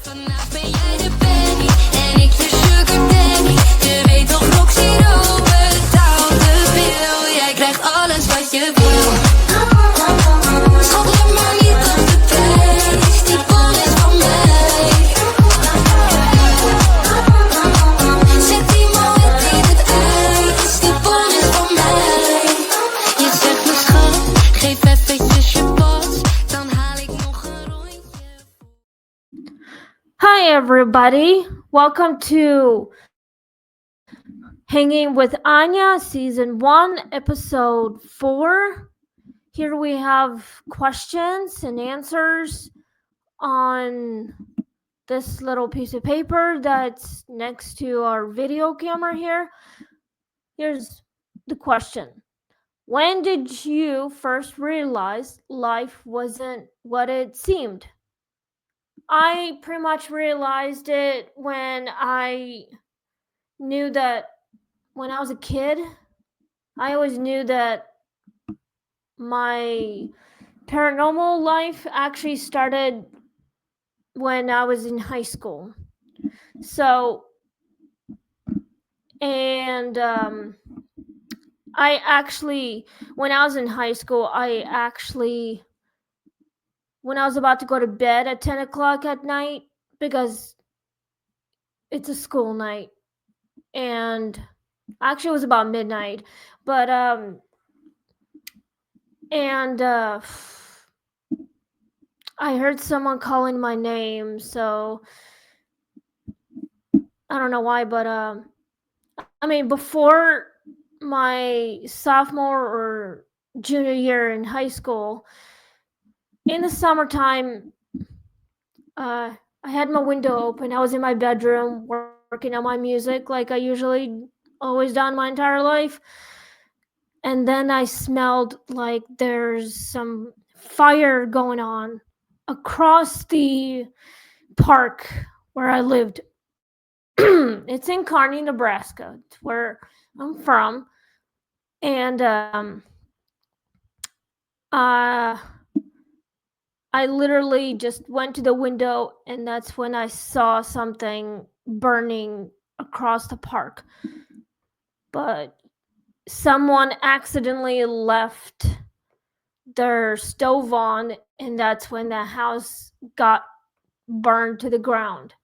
Vandaag ben jij de baby en ik de sugar daddy. Je weet toch nog zero betaalde bil. Jij krijgt alles wat je wil. Schat, let maar niet op de prijs. Die bon is van mij. Zet die moed in het ijs. Die bon is van mij. Je zegt me schat, geef eventjes je pas. Dan haal ik nog een rondje. Hi, everybody. Welcome to Hanging with Anya, Season 1, Episode 4. Here we have questions and answers on this little piece of paper that's next to our video camera here. Here's the question. When did you first realize life wasn't what it seemed? I pretty much realized it when I knew that when I was a kid, I always knew that my paranormal life actually started when I was in high school. So, and I actually, when I was in high school, when I was about to go to bed at 10 o'clock at night, because it's a school night, and actually it was about midnight, but I heard someone calling my name, so I don't know why, but I mean, before my sophomore or junior year in high school, in the summertime, I had my window open. I was in my bedroom working on my music like I usually always done my entire life. And then I smelled like there's some fire going on across the park where I lived. It's in Kearney, Nebraska, where I'm from. And I literally just went to the window, and that's when I saw something burning across the park. But someone accidentally left their stove on, and that's when the house got burned to the ground.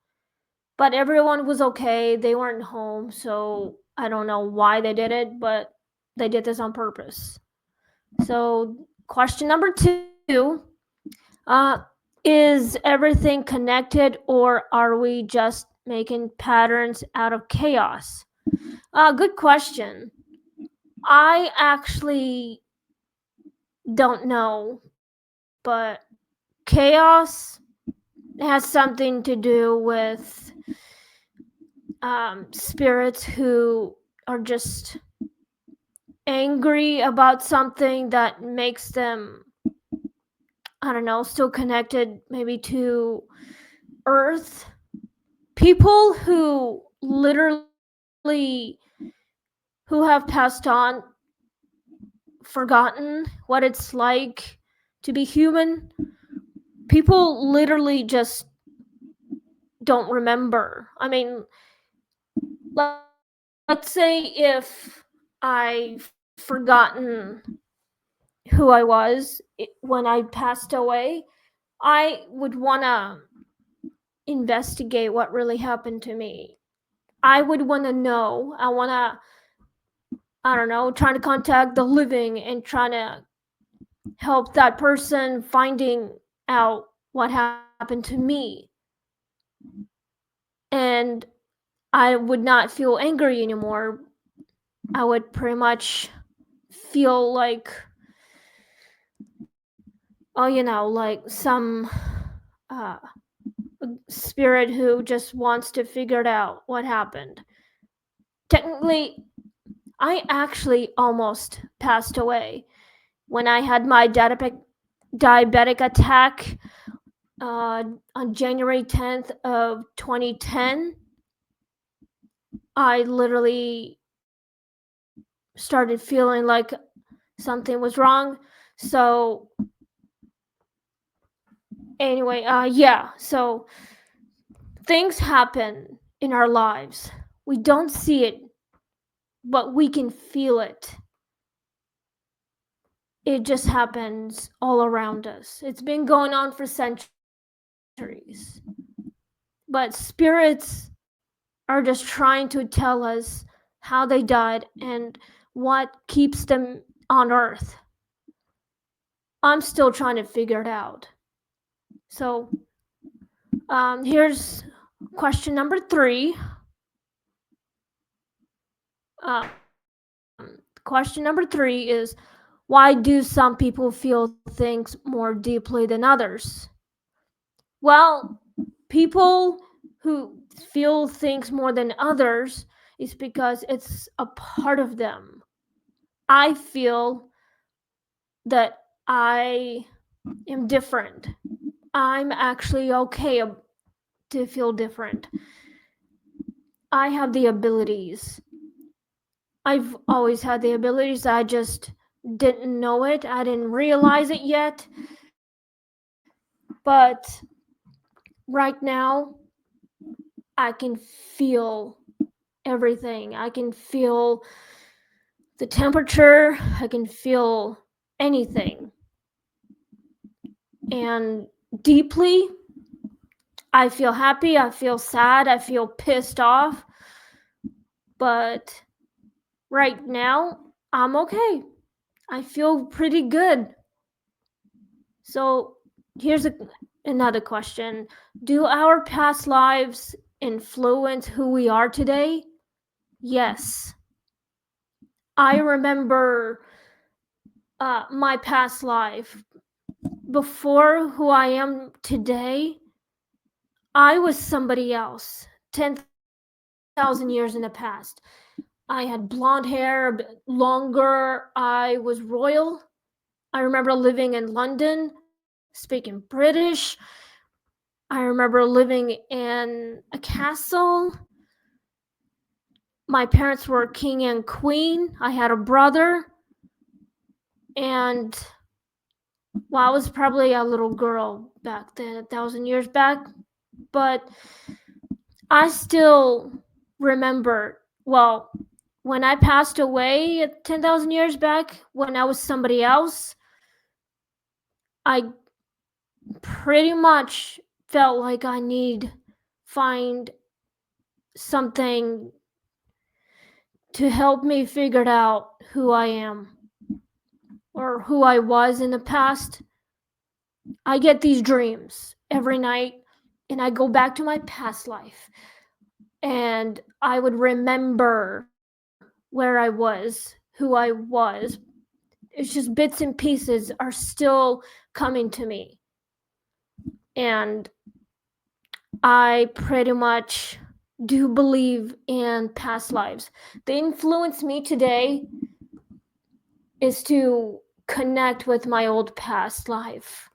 But everyone was okay. They weren't home, so I don't know why they did it, but they did this on purpose. So, question number 2, is everything connected, or are we just making patterns out of chaos? Good question. I actually don't know, but chaos has something to do with spirits who are just angry about something that makes them, I don't know, still connected maybe to Earth. People who literally who have passed on, forgotten what it's like to be human. People literally just don't remember. I mean, let's say if I've forgotten who I was when I passed away, I would want to investigate what really happened to me. I would want to know. I don't know, trying to contact the living and trying to help that person finding out what happened to me. And I would not feel angry anymore. I would pretty much feel like, like some spirit who just wants to figure it out what happened. Technically, I actually almost passed away when I had my diabetic attack on January 10th of 2010. I literally started feeling like something was wrong. So anyway, so things happen in our lives. We don't see it, but we can feel it. It just happens all around us. It's been going on for centuries. But spirits are just trying to tell us how they died and what keeps them on earth. I'm still trying to figure it out. So, here's question number 3. Question number 3 is, why do some people feel things more deeply than others? Well, people who feel things more than others is because it's a part of them. I feel that I am different. I'm actually okay to feel different. I have the abilities. I've always had the abilities. I just didn't know it. I didn't realize it yet. But right now, I can feel everything. I can feel the temperature. I can feel anything. And deeply, I feel happy. I feel sad. I feel pissed off. But right now, I'm okay. I feel pretty good. So here's another question. Do our past lives influence who we are today? Yes. I remember my past life. Before who I am today, I was somebody else 10,000 years in the past. I had blonde hair, a bit longer. I was royal. I remember living in London, speaking British. I remember living in a castle. My parents were king and queen. I had a brother. And well, I was probably a little girl back then, 1,000 years back. But I still remember, well, when I passed away 10,000 years back, when I was somebody else, I pretty much felt like I need find something to help me figure out who I am or who I was in the past. I get these dreams every night and I go back to my past life and I would remember where I was, who I was. It's just bits and pieces are still coming to me. And I pretty much do believe in past lives. The influence me today is to connect with my old past life.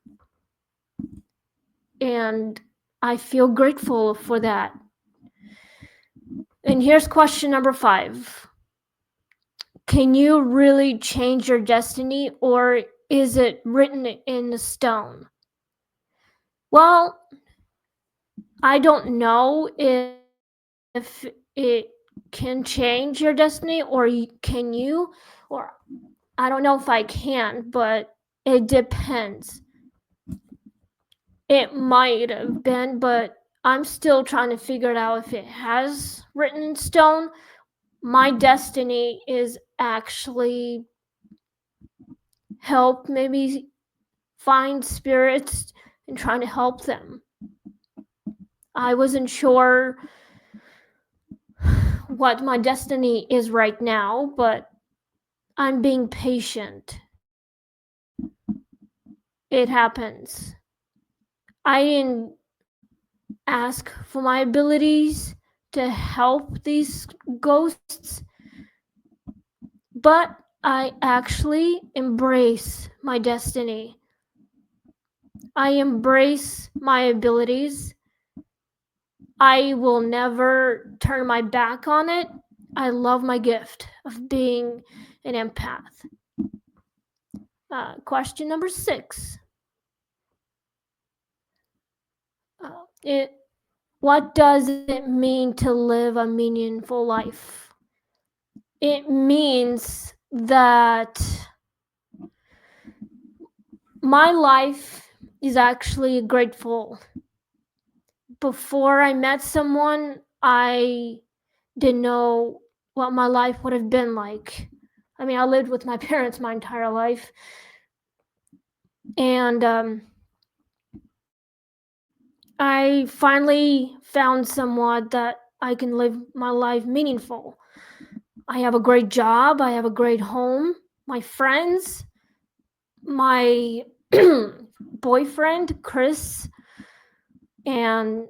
And I feel grateful for that. And here's question number 5. Can you really change your destiny, or is it written in the stone? Well, I don't know if it can change your destiny, or can you, or I don't know if I can, but it depends. It might have been, but I'm still trying to figure it out if it has written in stone. My destiny is actually help maybe find spirits and trying to help them. I wasn't sure what my destiny is right now, but I'm being patient. It happens. I didn't ask for my abilities to help these ghosts, but I actually embrace my destiny. I embrace my abilities. I will never turn my back on it. I love my gift of being an empath. Question number 6. what does it mean to live a meaningful life? It means that my life is actually grateful. Before I met someone, I didn't know what my life would have been like. I mean, I lived with my parents my entire life, and I finally found someone that I can live my life meaningful. I have a great job, I have a great home, my friends, my boyfriend, Chris, and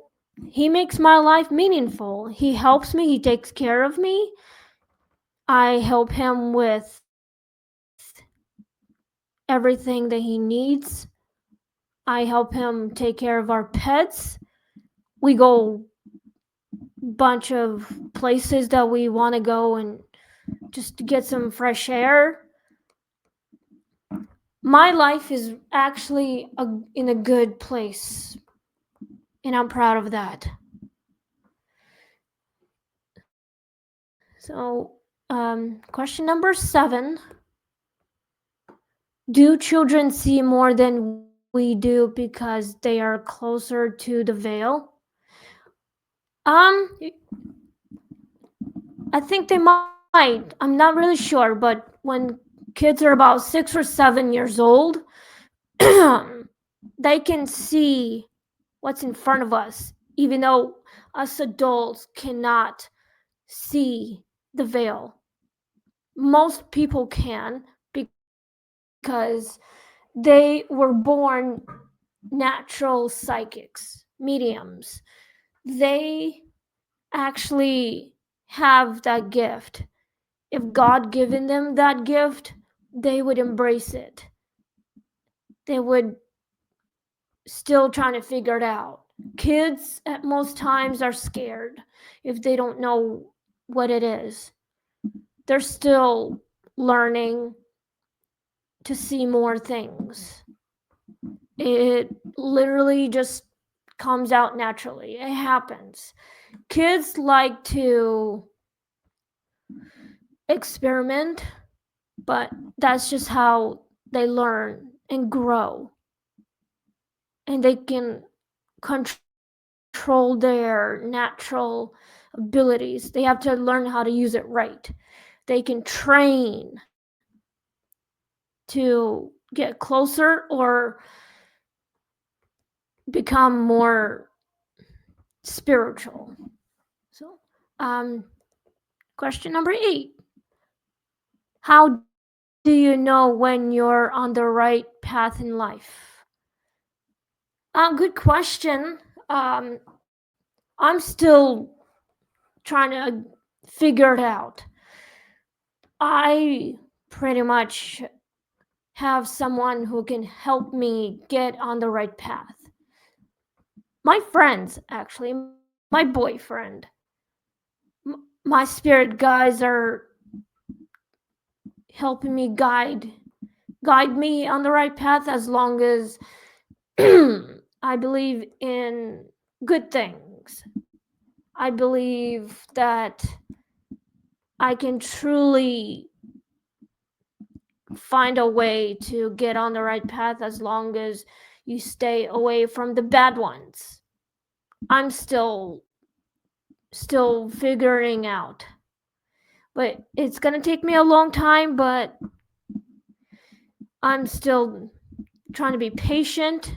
he makes my life meaningful. He helps me, he takes care of me. I help him with everything that he needs. I help him take care of our pets. We go bunch of places that we want to go and just to get some fresh air. My life is actually in a good place, and I'm proud of that. So, question number 7: do children see more than we do because they are closer to the veil? Um, I think they might. I'm not really sure, but when kids are about 6 or 7 years old, they can see what's in front of us, even though us adults cannot see the veil. Most people can because they were born natural psychics, mediums. They actually have that gift. If God given them that gift, they would embrace it. They would still trying to figure it out. Kids at most times are scared if they don't know what it is. They're still learning to see more things. It literally just comes out naturally. It happens. Kids like to experiment, but that's just how they learn and grow. And they can control their natural abilities. They have to learn how to use it right. They can train to get closer or become more spiritual. So, question number 8: how do you know when you're on the right path in life? Good question. I'm still trying to figure it out. I pretty much have someone who can help me get on the right path. My friends, actually, my boyfriend, my spirit guides are helping me guide me on the right path as long as I believe in good things. I believe that I can truly find a way to get on the right path as long as you stay away from the bad ones. I'm still figuring out. But it's going to take me a long time, but I'm still trying to be patient.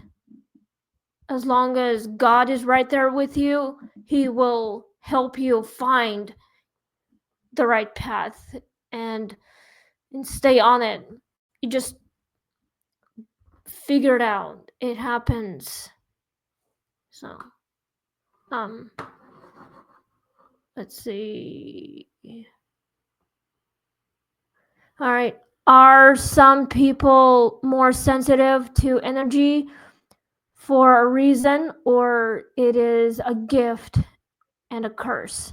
As long as God is right there with you, he will help you find the right path and stay on it. You just figure it out. It happens. So, um let's see. All right. Are some people more sensitive to energy for a reason, or it is a gift and a curse?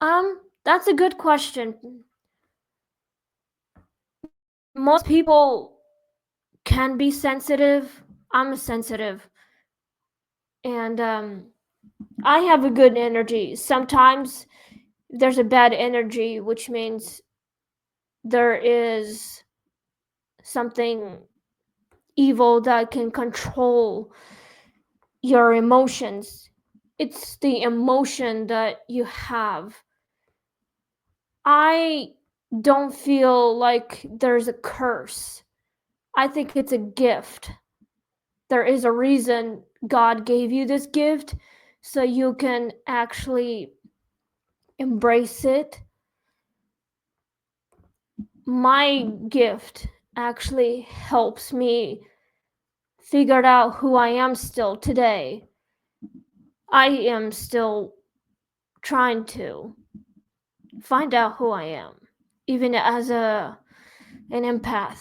That's a good question. Most people can be sensitive. I'm sensitive. And I have a good energy. Sometimes there's a bad energy, which means there is something evil that can control your emotions. It's the emotion that you have. I don't feel like there's a curse. I think it's a gift. There is a reason God gave you this gift so you can actually embrace it. My gift actually helps me figure out who I am still today. I am still trying to find out who I am, even as an empath.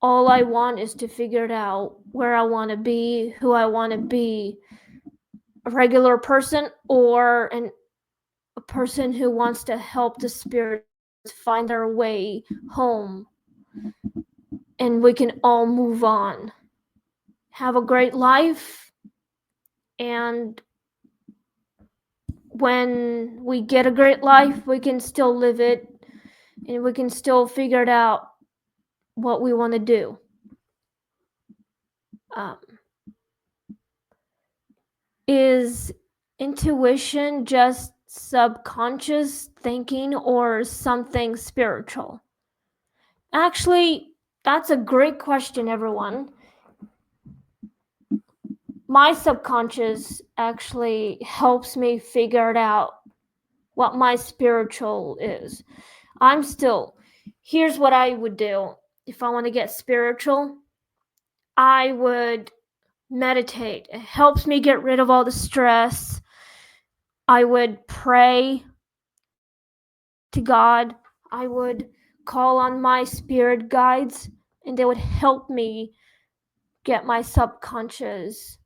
All I want is to figure it out where I want to be, who I want to be, a regular person or a person who wants to help the spirits find their way home, and we can all move on. Have a great life, and when we get a great life, we can still live it and we can still figure it out what we want to do. Um, is intuition just subconscious thinking or something spiritual? Actually, that's a great question, everyone. My subconscious actually helps me figure it out what my spiritual is. I'm still, here's what I would do if I want to get spiritual. I would meditate. It helps me get rid of all the stress. I would pray to God. I would call on my spirit guides, and they would help me get my subconscious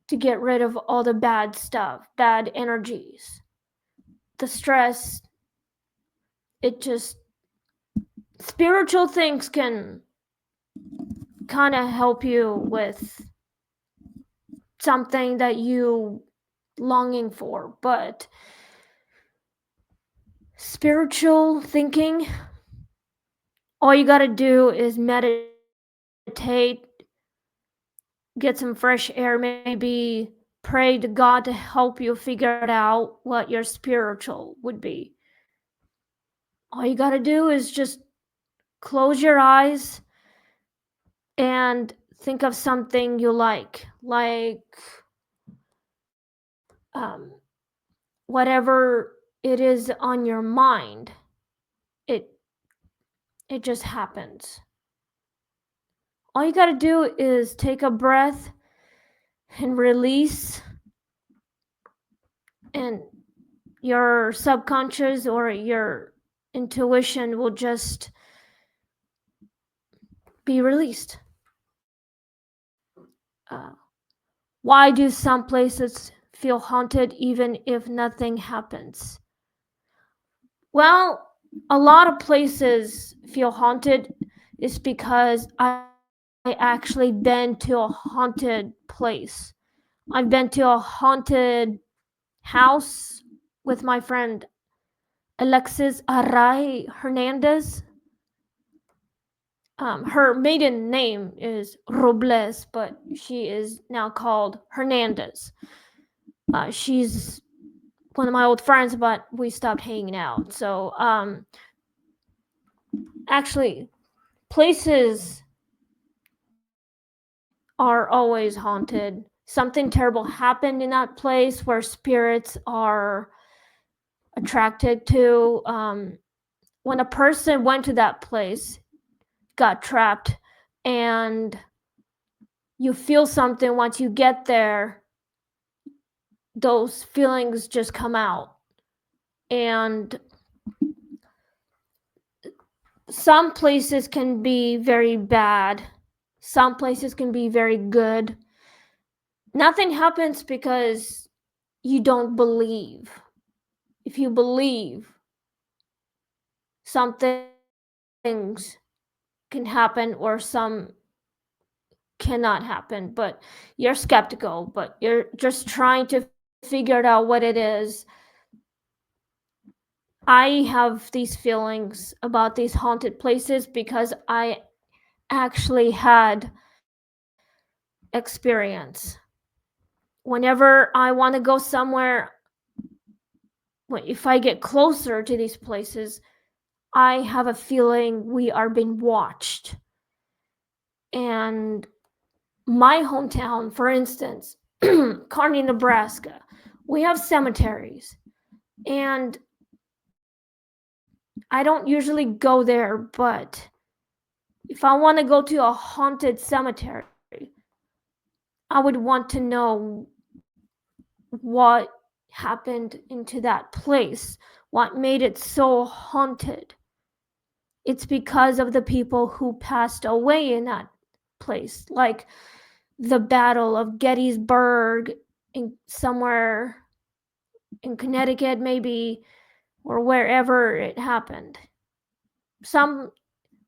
to get rid of all the bad stuff, bad energies, the stress. It just, spiritual things can kind of help you with something that you longing for, but spiritual thinking, all you got to do is meditate, get some fresh air, maybe pray to God to help you figure out what your spiritual would be. All you got to do is just close your eyes and think of something you like whatever it is on your mind. It it just happens. All you got to do is take a breath and release, and your subconscious or your intuition will just be released. Uh, why do some places feel haunted even if nothing happens? Well, a lot of places feel haunted is because I actually been to a haunted place. I've been to a haunted house with my friend Alexis Array Hernandez. Her maiden name is Robles, but she is now called Hernandez. She's one of my old friends, but we stopped hanging out. So, actually, places are always haunted. Something terrible happened in that place where spirits are attracted to. When a person went to that place, got trapped, and you feel something once you get there, those feelings just come out. And some places can be very bad, some places can be very good. Nothing happens because you don't believe. If you believe, some things can happen, or some cannot happen, but you're skeptical, but you're just trying to figure out what it is. I have these feelings about these haunted places because I actually had experience. Whenever I want to go somewhere, if I get closer to these places, I have a feeling we are being watched. And my hometown, for instance, Kearney, Nebraska, we have cemeteries. And I don't usually go there, but if I want to go to a haunted cemetery, I would want to know what happened into that place, what made it so haunted. It's because of the people who passed away in that place, like the Battle of Gettysburg in somewhere in Connecticut, maybe, or wherever it happened. Some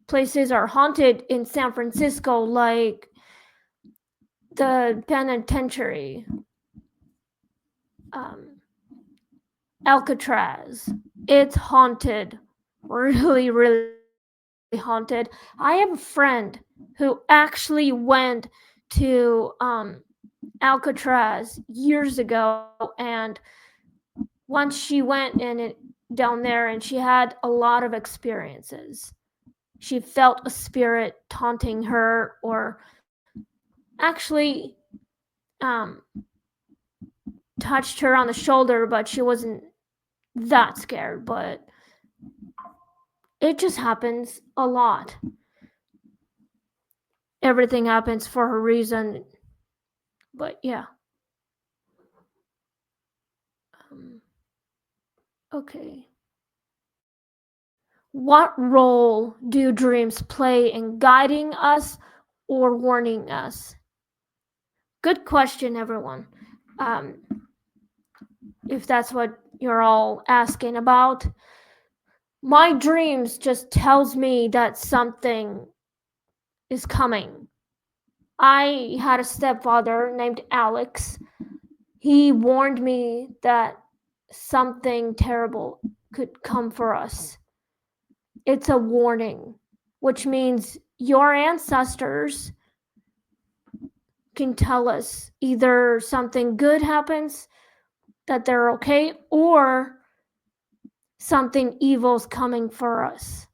places are haunted in San Francisco, like the penitentiary, um, Alcatraz. It's haunted, really haunted. I have a friend who actually went to Alcatraz years ago, and once she went down there, and she had a lot of experiences. She felt a spirit taunting her, or actually um, touched her on the shoulder, but she wasn't that scared. But it just happens a lot. Everything happens for a reason. But yeah. Okay. What role do dreams play in guiding us or warning us? Good question, everyone. Um, if that's what you're all asking about, my dreams just tells me that something is coming. I had a stepfather named Alex. He warned me that something terrible could come for us. It's a warning, which means your ancestors can tell us either something good happens, that they're okay, or something evil's coming for us.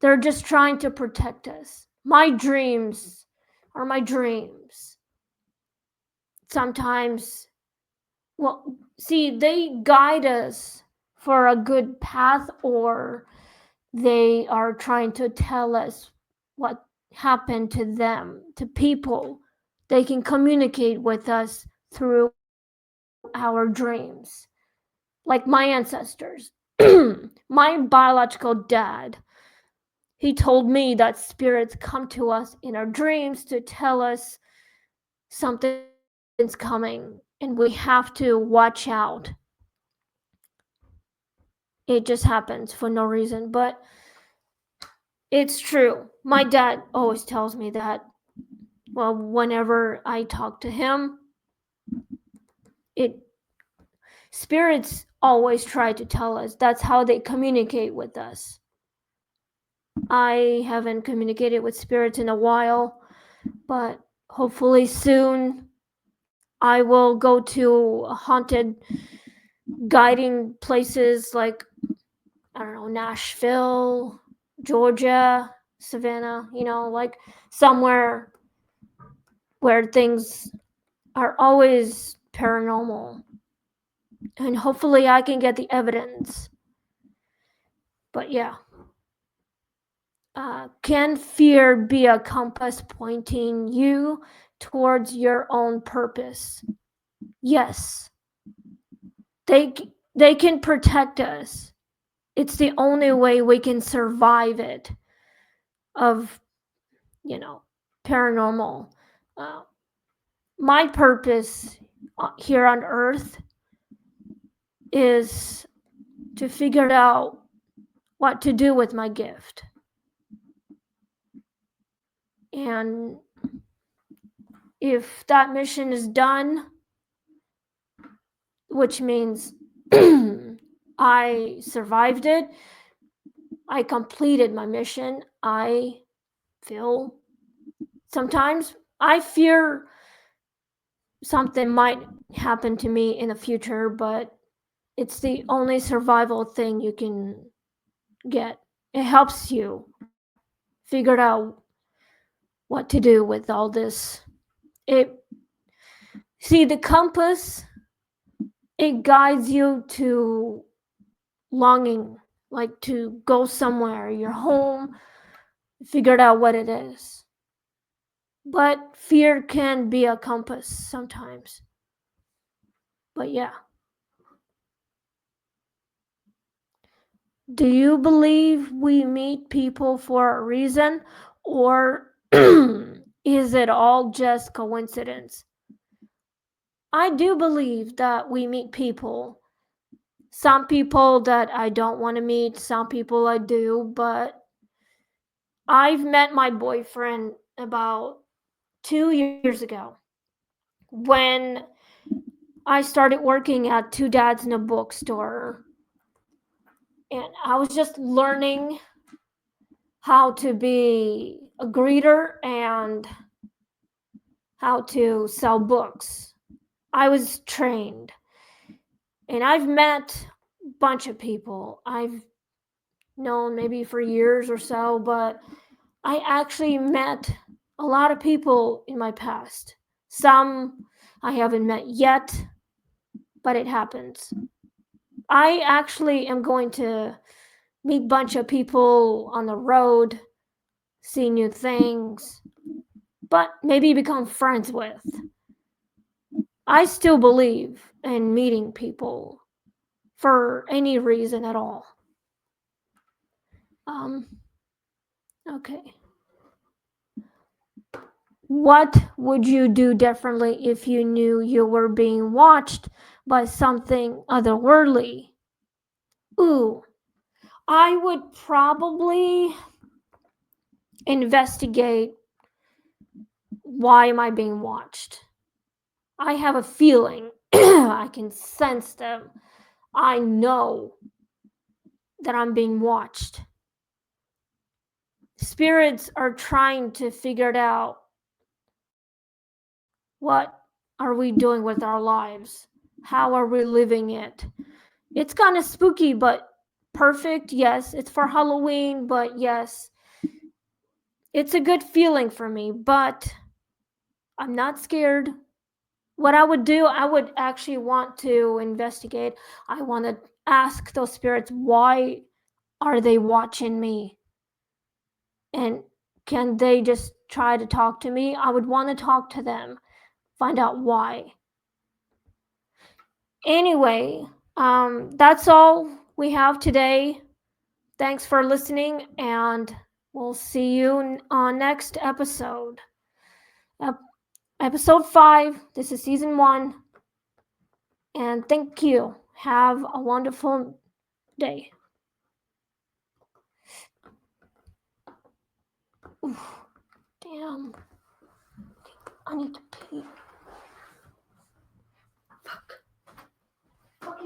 They're just trying to protect us. My dreams are my dreams. Sometimes, well, see, they guide us for a good path, or they are trying to tell us what happened to them, to people. They can communicate with us through our dreams. Like my ancestors. My biological dad, he told me that spirits come to us in our dreams to tell us something's coming and we have to watch out. It just happens for no reason, but it's true. My dad always tells me that. Well, whenever I talk to him, it spirits always try to tell us. That's how they communicate with us. I haven't communicated with spirits in a while, but hopefully soon I will go to haunted guiding places like, I don't know, Nashville, Georgia, Savannah, like somewhere where things are always paranormal. And hopefully I can get the evidence. But yeah. Can fear be a compass pointing you towards your own purpose? Yes. They can protect us. It's the only way we can survive it, of, paranormal. Uh, my purpose here on Earth is to figure out what to do with my gift. And if that mission is done, which means I survived it, I completed my mission, I feel sometimes I fear something might happen to me in the future, but it's the only survival thing you can get. It helps you figure out what to do with all this. It see the compass, it guides you to longing, like to go somewhere, your home, figured out what it is. But fear can be a compass sometimes. But yeah. Do you believe we meet people for a reason, or is it all just coincidence? I do believe that we meet people. Some people that I don't want to meet, some people I do, but I've met my boyfriend about 2 years ago when I started working at Two Dads in a Bookstore. And I was just learning how to be a greeter and how to sell books. I was trained. And I've met a bunch of people I've known maybe for years or so, but I actually met a lot of people in my past. Some I haven't met yet, but it happens. I actually am going to meet a bunch of people on the road, see new things, but maybe become friends with. I still believe in meeting people for any reason at all. Um, okay. What would you do differently if you knew you were being watched by something otherworldly? Ooh, I would probably investigate why am I being watched. I have a feeling. I can sense them. I know that I'm being watched. Spirits are trying to figure it out. What are we doing with our lives? How are we living it? It's kind of spooky, but perfect. Yes, it's for Halloween, but yes, it's a good feeling for me, but I'm not scared. What I would do, I would actually want to investigate. I want to ask those spirits, why are they watching me? And can they just try to talk to me? I would want to talk to them, find out why. Anyway, that's all we have today. Thanks for listening, and we'll see you on next episode. Episode 5. This is season 1. And thank you. Have a wonderful day. Oof, damn. I need to pee. Fuck. Fuck.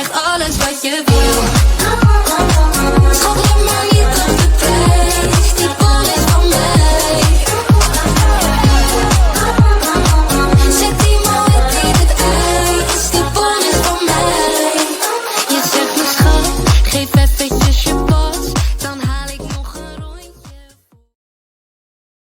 krijgt alles wat je